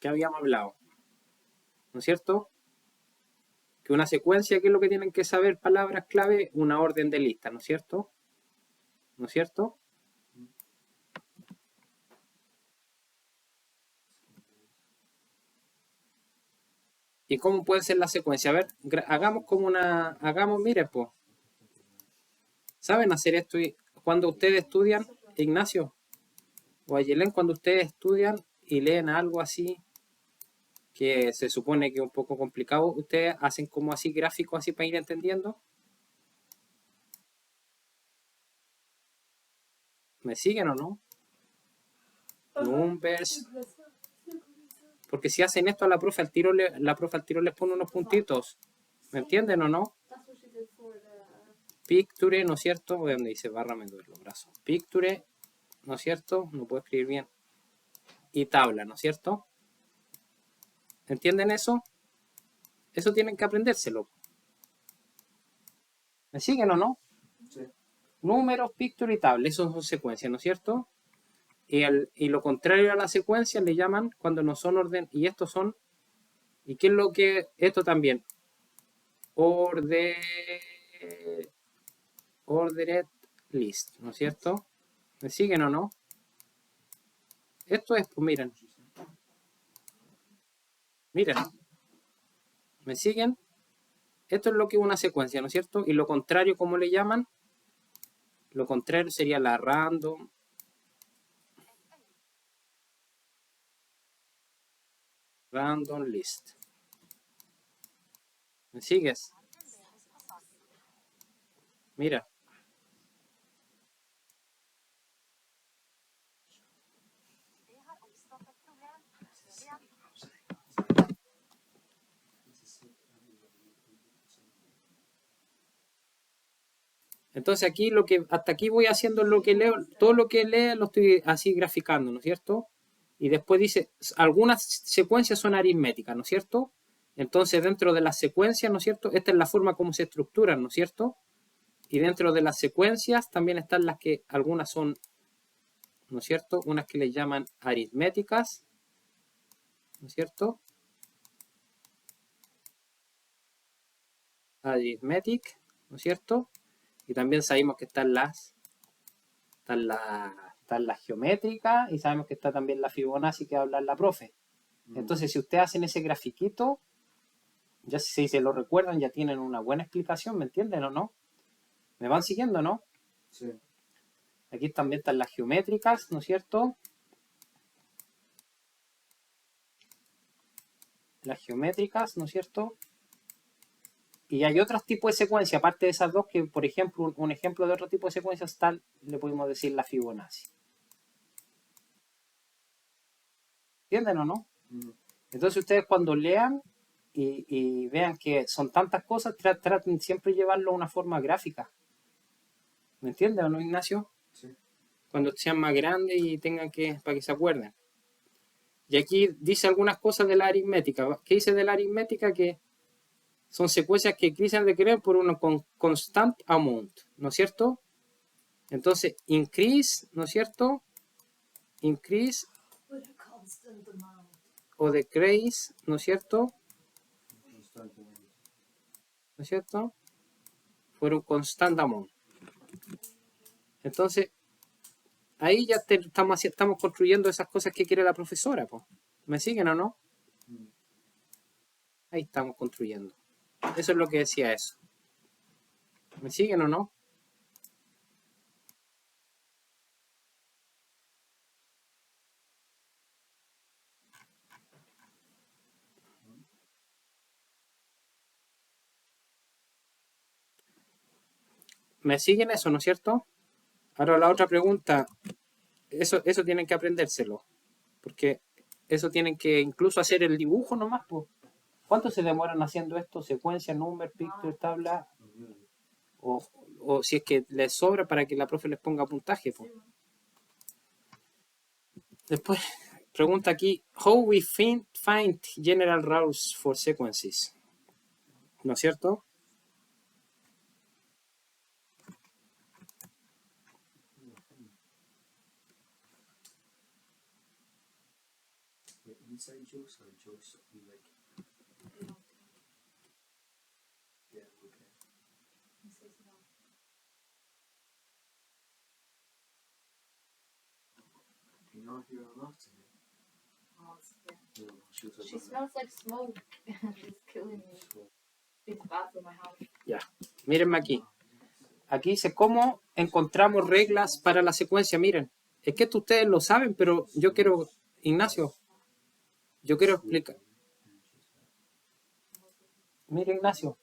¿Qué habíamos hablado? ¿No es cierto? Que una secuencia, ¿qué es lo que tienen que saber? Palabras clave, una orden de lista, ¿no es cierto? ¿No es cierto? ¿Y cómo puede ser la secuencia? A ver, hagamos como miren, pues, ¿saben hacer esto? Cuando ustedes estudian, Ignacio o Ayelén, cuando ustedes estudian y leen algo así, que se supone que es un poco complicado, ustedes hacen como así gráficos así para ir entendiendo. ¿Me siguen o no? Numbers. Porque si hacen esto a la profe al tiro, la profe al tiro les pone unos puntitos. ¿Me entienden o no? Picture, ¿no es cierto? Voy donde dice barra, me duele los brazos. Picture, ¿no es cierto? No puedo escribir bien. Y tabla, ¿no es cierto? ¿Entienden eso? Eso tienen que aprendérselo. ¿Me siguen o no? Sí. Números, picture y tabla, eso son secuencias, ¿no es cierto? Y lo contrario a la secuencia le llaman cuando no son orden, y estos son, ¿y qué es lo que? Esto también, ordered list, ¿no es cierto? ¿Me siguen o no? Esto es, pues miren, ¿me siguen? Esto es lo que es una secuencia, ¿no es cierto? Y lo contrario, ¿cómo le llaman? Lo contrario sería la random list. ¿Me sigues? Mira. Entonces aquí hasta aquí voy haciendo lo que leo, todo lo que leo lo estoy así graficando, ¿no es cierto? Y después dice, algunas secuencias son aritméticas, ¿no es cierto? Entonces dentro de las secuencias, ¿no es cierto? Esta es la forma como se estructuran, ¿no es cierto? Y dentro de las secuencias también están las que algunas son, ¿no es cierto? Unas que les llaman aritméticas, ¿no es cierto? Arithmetic, ¿no es cierto? Y también sabemos que están las geométricas y sabemos que está también la Fibonacci que habla la profe. Entonces, si ustedes hacen ese grafiquito, ya si se lo recuerdan, ya tienen una buena explicación, ¿me entienden o no? ¿Me van siguiendo, no? Sí. Aquí también están las geométricas, ¿no es cierto? Las geométricas, ¿no es cierto? Y hay otros tipos de secuencia, aparte de esas dos, que por ejemplo, un ejemplo de otro tipo de secuencias tal, le podemos decir la Fibonacci. ¿Entienden o no? Entonces ustedes cuando lean y vean que son tantas cosas, traten siempre de llevarlo a una forma gráfica. ¿Me entienden o no, Ignacio? Sí. Cuando sean más grandes y tengan para que se acuerden. Y aquí dice algunas cosas de la aritmética. ¿Qué dice de la aritmética? Que son secuencias que crecen de creer por una constant amount, ¿no es cierto? Entonces, increase, ¿no es cierto? Increase o decrease, ¿no es cierto? ¿No es cierto? Por un constant amount. Entonces, ahí ya estamos construyendo esas cosas que quiere la profesora, po. ¿Me siguen o no? Ahí estamos construyendo. Eso es lo que decía eso. ¿Me siguen o no? ¿Me siguen eso, no es cierto? Ahora la otra pregunta, eso tienen que aprendérselo, porque eso tienen que incluso hacer el dibujo nomás, pues. ¿Cuánto se demoran haciendo esto? Secuencia, number, picture, tabla, o si es que les sobra para que la profe les ponga puntaje, pues. Después pregunta aquí, how we find general rules for sequences, ¿no es cierto? jokes or jokes we like? Yeah, okay. Do you know if you're allowed to? No, She smells like smoke. It's killing me. It's bad for my house. Ya, mírenme aquí. Aquí dice cómo encontramos reglas para la secuencia. Miren, es que esto ustedes lo saben, pero yo quiero, Ignacio, yo quiero explicar. Mire, Ignacio,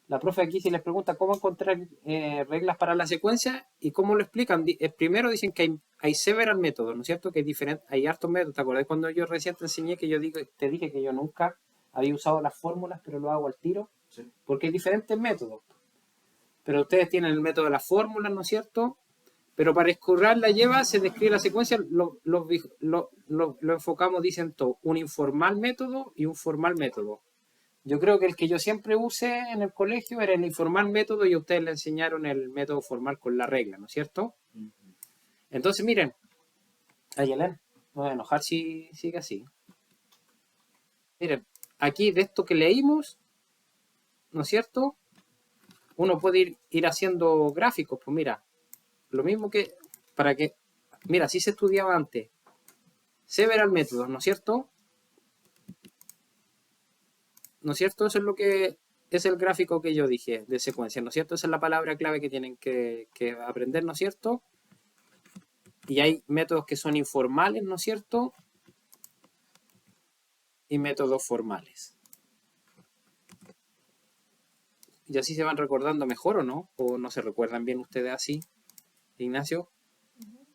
la profe aquí si les pregunta cómo encontrar reglas para la secuencia y cómo lo explican. Primero dicen que hay several métodos, ¿no es cierto? Que hay hartos métodos. ¿Te acuerdas cuando yo recién te enseñé que te dije que yo nunca había usado las fórmulas, pero lo hago al tiro? Sí. Porque hay diferentes métodos. Pero ustedes tienen el método de las fórmulas, ¿no es cierto? Pero para escurrar la lleva, se describe la secuencia, lo enfocamos, dicen todo, un informal método y un formal método. Yo creo que el que yo siempre usé en el colegio era el informal método y ustedes le enseñaron el método formal con la regla, ¿no es cierto? Entonces, miren, Ayelén, no voy a enojar si sigue así. Miren, aquí de esto que leímos, ¿no es cierto? Uno puede ir haciendo gráficos, pues mira, lo mismo que, para que, mira, así se estudiaba antes. Several métodos, ¿no es cierto? ¿No es cierto? Eso es lo que es el gráfico que yo dije de secuencia, ¿no es cierto? Esa es la palabra clave que tienen que aprender, ¿no es cierto? Y hay métodos que son informales, ¿no es cierto? Y métodos formales. Y así se van recordando mejor, ¿o no? ¿O no se recuerdan bien ustedes así? Ignacio,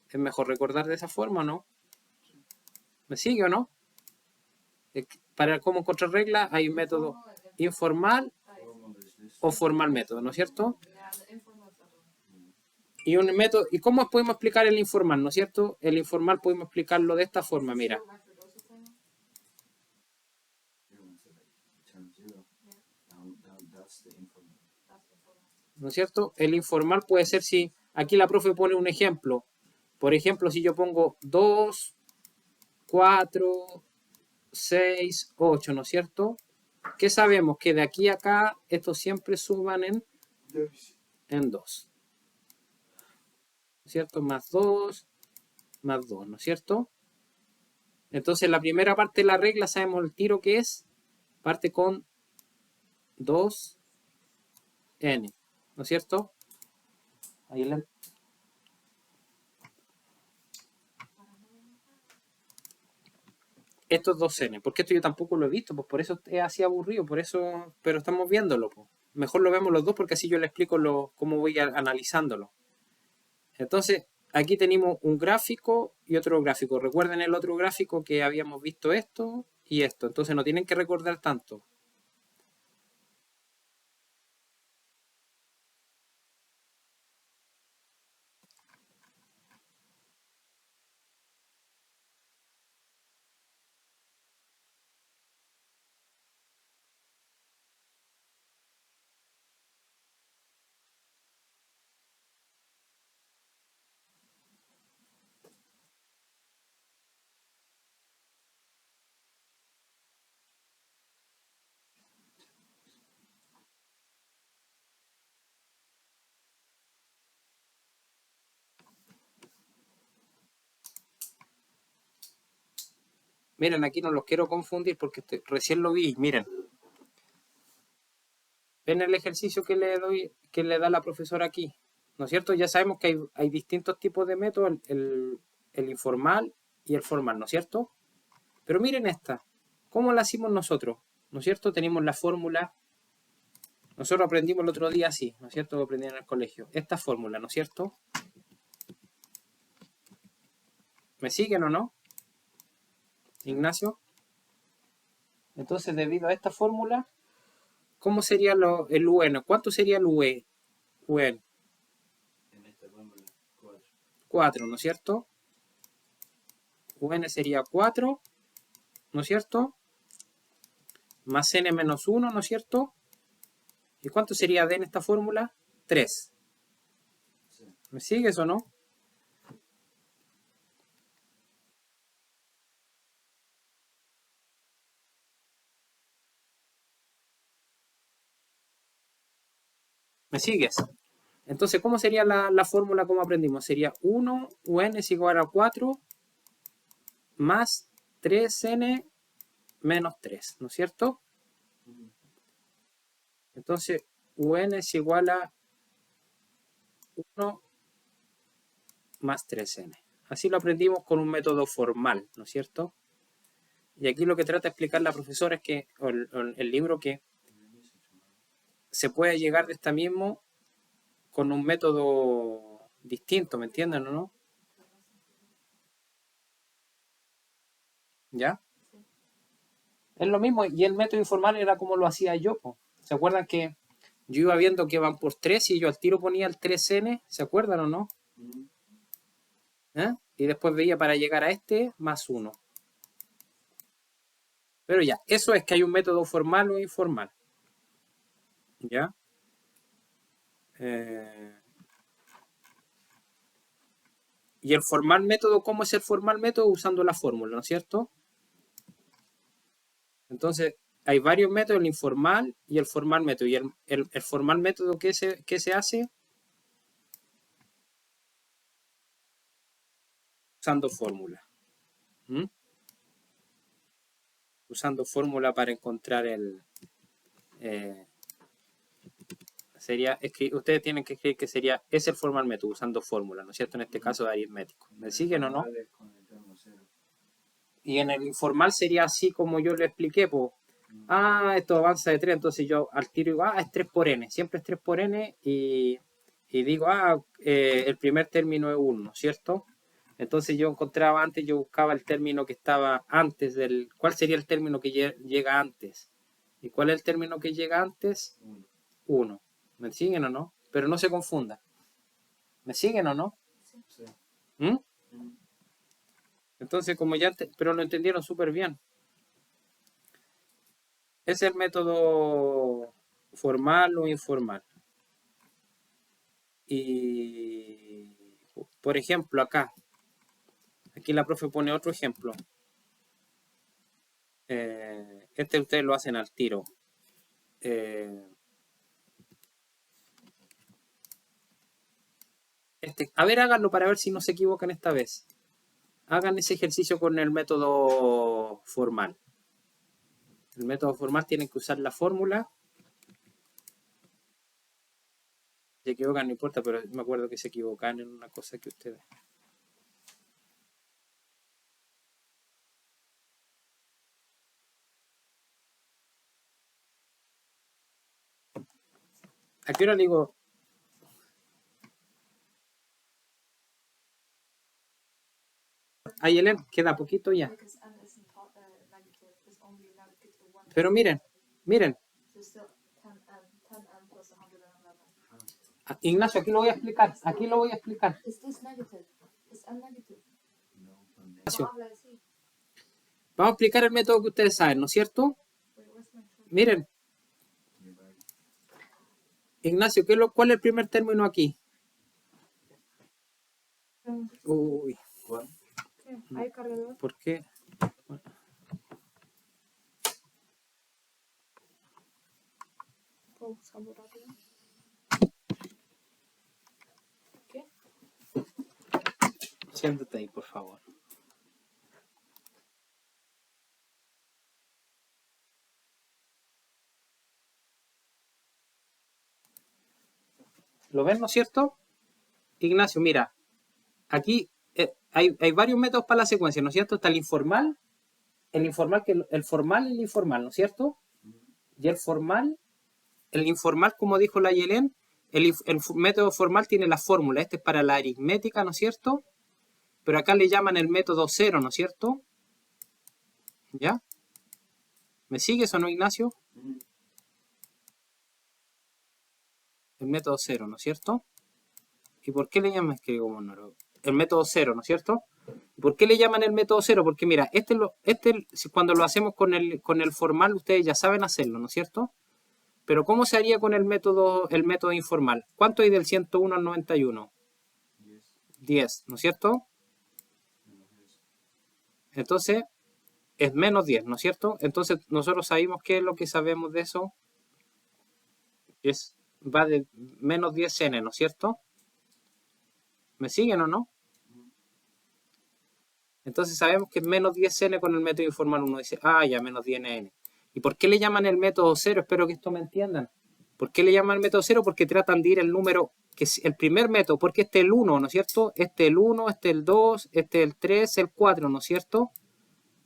¿es mejor recordar de esa forma o no? ¿Me sigue o no? Para cómo encontrar reglas hay un método informal o formal método, ¿no es cierto? Y un método, ¿y cómo podemos explicar el informal, no es cierto? El informal podemos explicarlo de esta forma, mira. ¿No es cierto? El informal puede ser si, aquí la profe pone un ejemplo. Por ejemplo, si yo pongo 2, 4, 6, 8, ¿no es cierto? ¿Qué sabemos? Que de aquí a acá estos siempre suman en 2. ¿No es cierto? Más 2, más 2, ¿no es cierto? Entonces la primera parte de la regla sabemos el tiro que es. Parte con 2n, ¿no es cierto? Ahí estos 2n, porque esto yo tampoco lo he visto, pues por eso es así aburrido, por eso, pero estamos viéndolo, pues. Mejor lo vemos los dos porque así yo le explico cómo voy analizándolo. Entonces, aquí tenemos un gráfico y otro gráfico. Recuerden el otro gráfico que habíamos visto esto y esto, entonces no tienen que recordar tanto. Miren, aquí no los quiero confundir porque recién lo vi. Miren. ¿Ven el ejercicio que le da la profesora aquí? ¿No es cierto? Ya sabemos que hay distintos tipos de métodos, el informal y el formal, ¿no es cierto? Pero miren esta. ¿Cómo la hicimos nosotros? ¿No es cierto? Tenemos la fórmula. Nosotros aprendimos el otro día así, ¿no es cierto? Lo aprendí en el colegio. Esta fórmula, ¿no es cierto? ¿Me siguen o no? Ignacio. Entonces, debido a esta fórmula, ¿cómo sería el UN? ¿Cuánto sería el UE? UN. En esta fórmula, 4. 4, ¿no es cierto? UN sería 4, ¿no es cierto? Más n menos 1, ¿no es cierto? ¿Y cuánto sería d en esta fórmula? 3. Sí. ¿Me sigues o no? ¿Me sigues? Entonces, ¿cómo sería la fórmula como aprendimos? Sería 1 UN es igual a 4 más 3N menos 3, ¿no es cierto? Entonces, UN es igual a 1 más 3N. Así lo aprendimos con un método formal, ¿no es cierto? Y aquí lo que trata de explicar la profesora es que, o el libro, que se puede llegar de esta mismo con un método distinto, ¿me entienden o no? ¿Ya? Es lo mismo, y el método informal era como lo hacía yo, po. ¿Se acuerdan que yo iba viendo que van por 3 y yo al tiro ponía el 3N? ¿Se acuerdan o no? ¿Eh? Y después veía para llegar a este más 1. Pero ya, eso es que hay un método formal o informal. ¿Ya? Y el formal método, ¿cómo es el formal método? Usando la fórmula, ¿no es cierto? Entonces, hay varios métodos, el informal y el formal método. Y el formal método, ¿qué se hace? Usando fórmula. ¿Mm? Usando fórmula para encontrar el... ustedes tienen que escribir que sería, es el formal método, usando fórmula, ¿no es cierto? En este caso de aritmético. ¿Me siguen o no? Y en el informal sería así como yo le expliqué, pues, esto avanza de 3, entonces yo al tiro digo, es 3 por n, siempre es 3 por n, y digo, el primer término es 1, ¿cierto? Entonces yo encontraba antes, yo buscaba el término que estaba antes del, ¿cuál sería el término que llega antes? ¿Y cuál es el término que llega antes? 1. ¿Me siguen o no? Pero no se confunda. ¿Me siguen o no? Sí. ¿Mm? Entonces, como ya, pero lo entendieron súper bien. Es el método formal o informal. Y, por ejemplo, aquí la profe pone otro ejemplo. Este ustedes lo hacen al tiro. A ver, háganlo para ver si no se equivocan esta vez. Hagan ese ejercicio con el método formal. El método formal tienen que usar la fórmula. Se equivocan, no importa, pero me acuerdo que se equivocan en una cosa que ustedes... ¿A qué hora digo? Ayelen, queda poquito ya. Because n isn't negative, there's only negative 1. Pero miren. So still 10n plus 111. Ignacio, aquí lo voy a explicar. Is this negative? Is n negative? Ignacio, vamos a explicar el método que ustedes saben, ¿no es cierto? Wait, where's my phone? Miren. Ignacio, ¿cuál es el primer término aquí? Uy. ¿Cuál? ¿Hay cargador? ¿Por qué? ¿Qué? Siéntate ahí, por favor. ¿Lo ven, no es cierto? Ignacio, mira. Aquí hay varios métodos para la secuencia, ¿no es cierto? Está el informal, el formal y el informal, ¿no es cierto? Y el informal, como dijo la Yelén, el método formal tiene la fórmula. Este es para la aritmética, ¿no es cierto? Pero acá le llaman el método cero, ¿no es cierto? ¿Ya? ¿Me sigues o no, Ignacio? El método cero, ¿no es cierto? ¿Y por qué le llaman? El método cero, ¿no es cierto? ¿Por qué le llaman el método cero? Porque mira, cuando lo hacemos con el formal, ustedes ya saben hacerlo, ¿no es cierto? Pero ¿cómo se haría con el método informal? ¿Cuánto hay del 101 al 91? 10, ¿no es cierto? Entonces, es menos 10, ¿no es cierto? Entonces, nosotros sabemos qué es lo que sabemos de eso. Es va de menos 10n, ¿no es cierto? ¿Me siguen o no? Entonces sabemos que es menos 10n con el método informal. Uno dice, ah, ya, menos 10n. ¿Y por qué le llaman el método cero? Espero que esto me entiendan. ¿Por qué le llaman el método cero? Porque tratan de ir el número, que es el primer método, porque este es el 1, ¿no es cierto? Este es el 1, este es el 2, este es el 3, el 4, ¿no es cierto?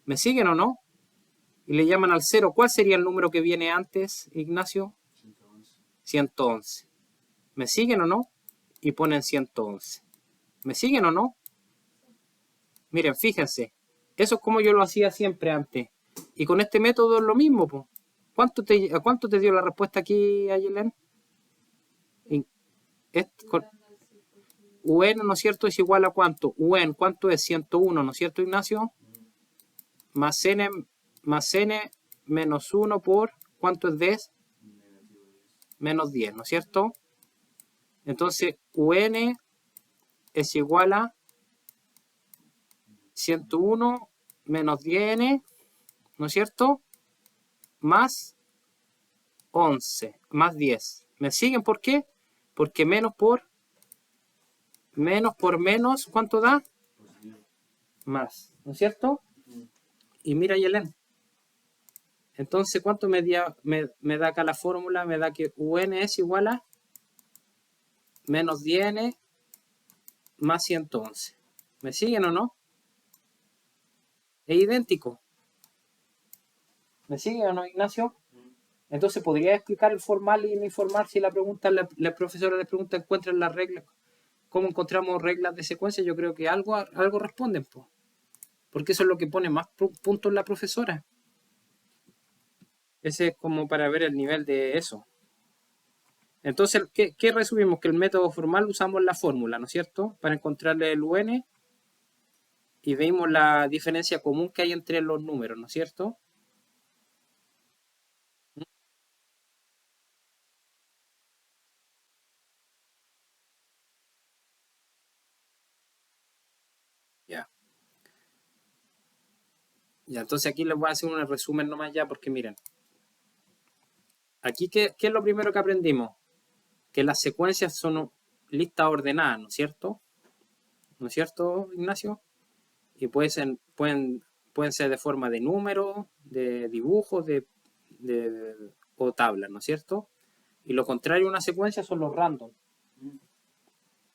¿Me siguen o no? Y le llaman al 0. ¿Cuál sería el número que viene antes, Ignacio? 111. ¿Me siguen o no? Y ponen 111. ¿Me siguen o no? Miren, fíjense. Eso es como yo lo hacía siempre antes. Y con este método es lo mismo, po. ¿Cuánto te dio la respuesta aquí, Ayelen? UN, ¿no es cierto? Es igual a ¿cuánto? UN, ¿cuánto es? 101, ¿no es cierto, Ignacio? Más n menos 1 por, ¿cuánto es 10? Menos 10, ¿no es cierto? Entonces, UN es igual a 101 menos 10n, ¿no es cierto? Más 11, más 10. ¿Me siguen por qué? Porque menos por menos, ¿cuánto da? Más, ¿no es cierto? Y mira, Yelen. Entonces, ¿cuánto me da acá la fórmula? Me da que UN es igual a menos 10n más 111. ¿Me siguen o no? Es idéntico. ¿Me siguen o no, Ignacio? Entonces, ¿podría explicar el formal y el informal si la profesora le pregunta, encuentran las reglas? ¿Cómo encontramos reglas de secuencia? Yo creo que algo responden, pues. Porque eso es lo que pone más puntos la profesora. Ese es como para ver el nivel de eso. Entonces, ¿qué resumimos? Que el método formal usamos la fórmula, ¿no es cierto? Para encontrarle el UN y vemos la diferencia común que hay entre los números, ¿no es cierto? Ya. Ya, entonces aquí les voy a hacer un resumen nomás ya, porque miren. Aquí, ¿qué es lo primero que aprendimos? Que las secuencias son listas ordenadas, ¿no es cierto? ¿No es cierto, Ignacio? Y pueden ser de forma de números, de dibujos, o tablas, ¿no es cierto? Y lo contrario a una secuencia son los random,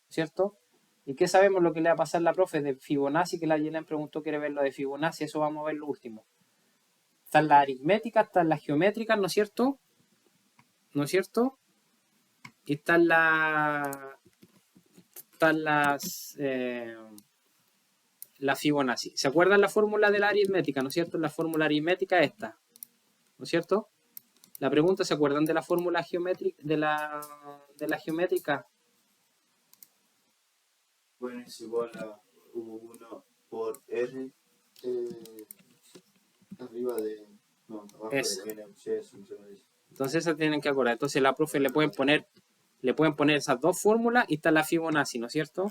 ¿cierto? ¿Y qué sabemos lo que le va a pasar a la profe de Fibonacci? Que la Yelen preguntó, quiere ver lo de Fibonacci, eso vamos a ver lo último. Están las aritméticas, están las geométricas, ¿no es cierto? ¿No es cierto? Y están la Fibonacci. ¿Se acuerdan la fórmula de la aritmética, no es cierto? La fórmula aritmética es esta, ¿no es cierto? La pregunta, ¿se acuerdan de la fórmula geométrica de la geométrica? Bueno, es igual a U1 por R arriba de... No, abajo Esa. de N, eso. Entonces esas tienen que acordar. Entonces la profe le pueden poner esas dos fórmulas y está la Fibonacci, ¿no es cierto?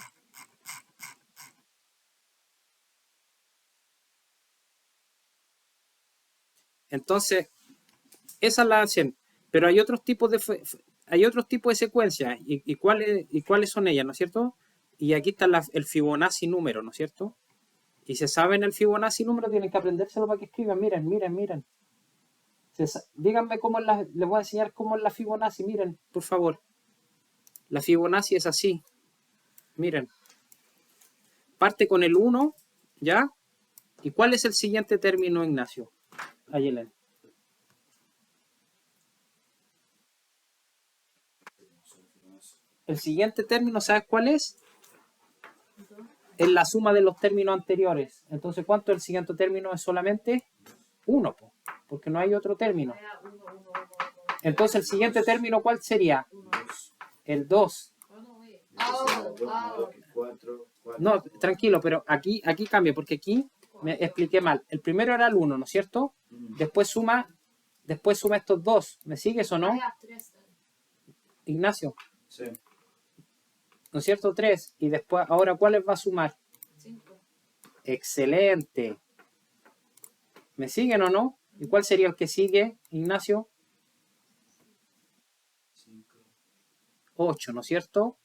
Entonces, esas las hacen. Pero hay otros tipos de secuencias. ¿Y cuáles son ellas, no es cierto? Y aquí está el Fibonacci número, ¿no es cierto? Y si saben el Fibonacci número, tienen que aprendérselo para que escriban. Miren. Díganme cómo es les voy a enseñar cómo es la Fibonacci. Miren, por favor. La Fibonacci es así. Miren. Parte con el 1, ¿ya? ¿Y cuál es el siguiente término, Ignacio? Ayelen. El siguiente término, ¿sabes cuál es? Es la suma de los términos anteriores. Entonces, ¿cuánto es el siguiente término? Es solamente 1, porque no hay otro término. Entonces, el siguiente término, ¿cuál sería? El 2. No, tranquilo, pero aquí cambia, porque aquí me expliqué mal. El primero era el 1, ¿no es cierto? Después suma estos dos. ¿Me sigues o no? Ignacio. Sí. ¿No es cierto? 3. Y después, ahora, ¿cuáles va a sumar? 5. Excelente. ¿Me siguen o no? ¿Y cuál sería el que sigue, Ignacio? 5. 8, ¿no es cierto?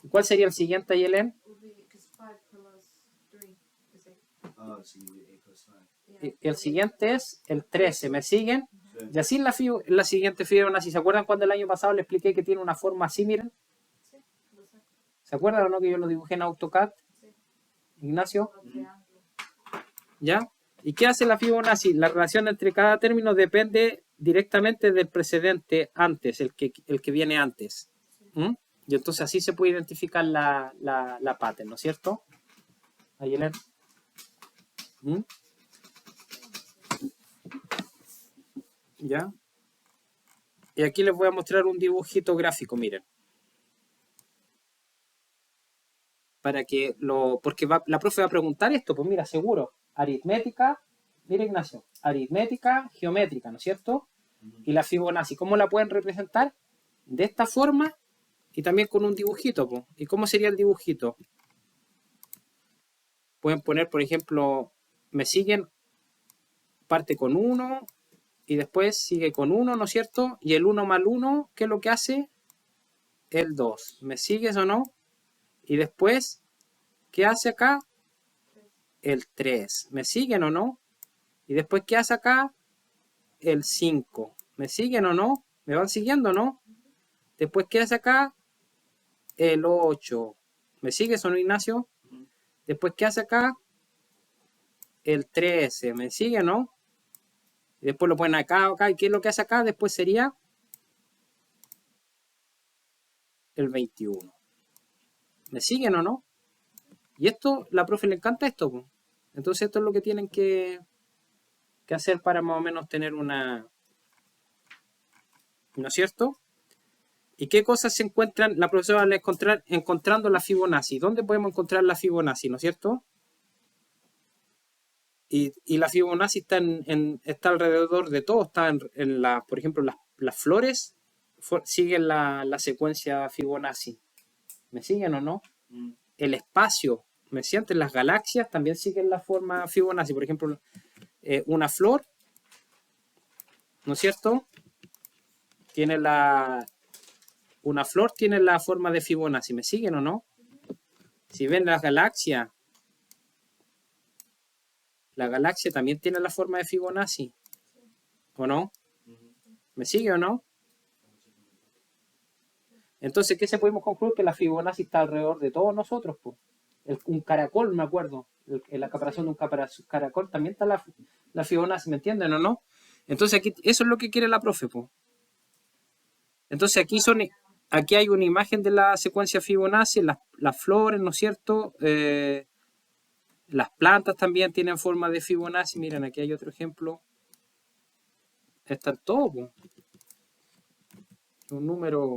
¿Y cuál sería el siguiente, Ayelen? Would be because 5 plus 3 is 8. Oh, so you do 8 plus 5. Yeah. Y el siguiente es el 13, ¿me siguen? So, Y así la siguiente Fibonacci. ¿Se acuerdan cuando el año pasado les expliqué que tiene una forma así, miren? Sí, lo sé. ¿Se acuerdan o no que yo lo dibujé en AutoCAD? Sí. Ignacio, Un triángulo. ¿ya? ¿Y qué hace la Fibonacci? La relación entre cada término depende directamente del precedente antes, el que viene antes. ¿Mm? Y entonces así se puede identificar la pattern, ¿no es cierto? Ayelen. ¿Mm? ¿Ya? Y aquí les voy a mostrar un dibujito gráfico, miren. Para que porque la profe va a preguntar esto, pues mira, seguro. Aritmética, mira Ignacio, aritmética, geométrica, ¿no es cierto? Y la Fibonacci, ¿cómo la pueden representar? De esta forma y también con un dibujito, pues. ¿Y cómo sería el dibujito? Pueden poner, por ejemplo, me siguen, parte con 1 y después sigue con 1, ¿no es cierto? Y el 1 más 1, ¿qué es lo que hace? El 2. ¿Me sigues o no? Y después, ¿qué hace acá? El 3. ¿Me siguen o no? Y después, ¿qué hace acá? El 5. ¿Me siguen o no? ¿Me van siguiendo o no? Después, ¿qué hace acá? El 8. ¿Me sigues o no, Ignacio? Después, ¿qué hace acá? El 13. ¿Me siguen o no? Y después lo ponen acá, acá. ¿Y qué es lo que hace acá? Después sería el 21. ¿Me siguen o no? Y esto, la profe le encanta esto, pues. Entonces esto es lo que tienen que hacer para más o menos tener una... ¿No es cierto? ¿Y qué cosas se encuentran? La profesora va a encontrar encontrando la Fibonacci. ¿Dónde podemos encontrar la Fibonacci? ¿No es cierto? Y la Fibonacci está alrededor de todo. Está por ejemplo, las flores siguen la secuencia Fibonacci. ¿Me siguen o no? El espacio, ¿me sienten? Las galaxias también siguen la forma Fibonacci. Por ejemplo, una flor, ¿no es cierto? Una flor tiene la forma de Fibonacci. ¿Me siguen o no? Si ven las galaxias, la galaxia también tiene la forma de Fibonacci. ¿O no? ¿Me sigue o no? Entonces, ¿qué se podemos concluir? Que la Fibonacci está alrededor de todos nosotros, pues. Un caracol, me acuerdo. En la caparación de un caracol también está la Fibonacci, ¿me entienden o no? Entonces, aquí, eso es lo que quiere la profe, pues. Entonces, aquí hay una imagen de la secuencia Fibonacci, las flores, ¿no es cierto? Las plantas también tienen forma de Fibonacci. Miren, aquí hay otro ejemplo. Están todos, pues. Un número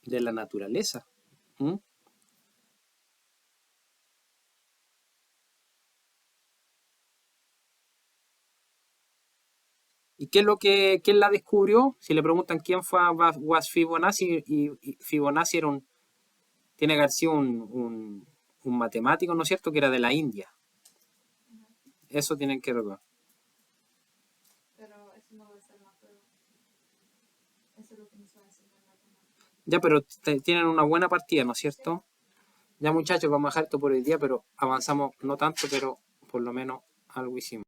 de la naturaleza. ¿Mm? ¿Y qué es lo que quién la descubrió? Si le preguntan quién fue was Fibonacci, y Fibonacci tiene que haber sido un matemático, ¿no es cierto? Que era de la India. Eso tienen que recordar. Pero eso no va a ser la prueba. Eso es lo que nos va a enseñar la matemática. Ya, pero tienen una buena partida, ¿no es cierto? Ya, muchachos, vamos a dejar esto por el día, pero avanzamos no tanto, pero por lo menos algo hicimos.